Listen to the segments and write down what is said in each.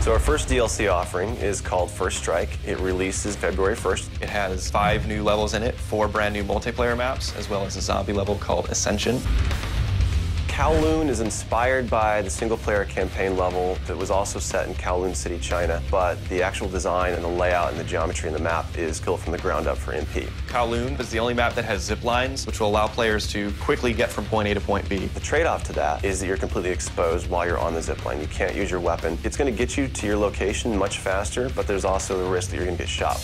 So our first DLC offering is called First Strike. It releases February 1st. It has 5 new levels in it, 4 brand new multiplayer maps, as well as a zombie level called Ascension. Kowloon is inspired by the single-player campaign level that was also set in Kowloon City, China, but the actual design and the layout and the geometry in the map is built from the ground up for MP. Kowloon is the only map that has zip lines, which will allow players to quickly get from point A to point B. The trade-off to that is that you're completely exposed while you're on the zip line. You can't use your weapon. It's going to get you to your location much faster, but there's also the risk that you're going to get shot.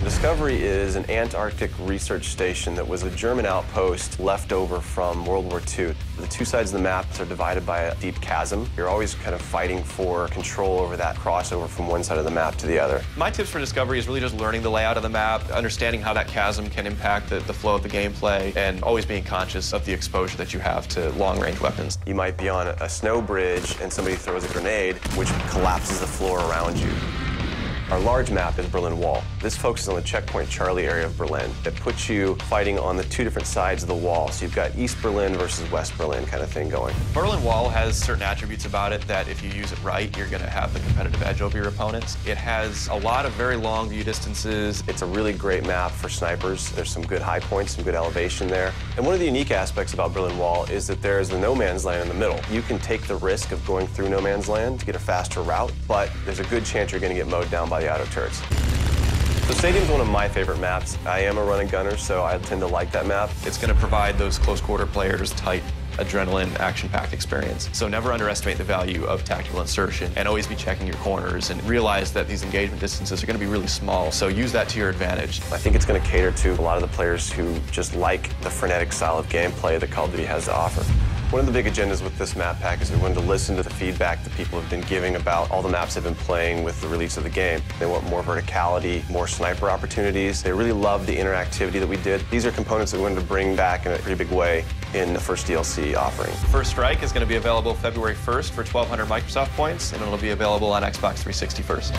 Discovery is an Antarctic research station that was a German outpost left over from World War II. The 2 sides of the map are divided by a deep chasm. You're always kind of fighting for control over that crossover from one side of the map to the other. My tips for Discovery is really just learning the layout of the map, understanding how that chasm can impact the flow of the gameplay, and always being conscious of the exposure that you have to long-range weapons. You might be on a snow bridge and somebody throws a grenade, which collapses the floor around you. Our large map is Berlin Wall. This focuses on the Checkpoint Charlie area of Berlin. It puts you fighting on the 2 different sides of the wall. So you've got East Berlin versus West Berlin kind of thing going. Berlin Wall has certain attributes about it that if you use it right, you're going to have the competitive edge over your opponents. It has a lot of very long view distances. It's a really great map for snipers. There's some good high points, some good elevation there. And one of the unique aspects about Berlin Wall is that there's the no man's land in the middle. You can take the risk of going through no man's land to get a faster route, but there's a good chance you're going to get mowed down by the auto turrets. So Stadium's one of my favorite maps. I am a running gunner, so I tend to like that map. It's going to provide those close quarter players tight adrenaline, action-packed experience. So never underestimate the value of tactical insertion and always be checking your corners and realize that these engagement distances are going to be really small, so use that to your advantage. I think it's going to cater to a lot of the players who just like the frenetic style of gameplay that Call of Duty has to offer. One of the big agendas with this map pack is we wanted to listen to the feedback that people have been giving about all the maps they've been playing with the release of the game. They want more verticality, more sniper opportunities. They really love the interactivity that we did. These are components that we wanted to bring back in a pretty big way in the first DLC offering. First Strike is going to be available February 1st for 1,200 Microsoft points, and it'll be available on Xbox 360 first.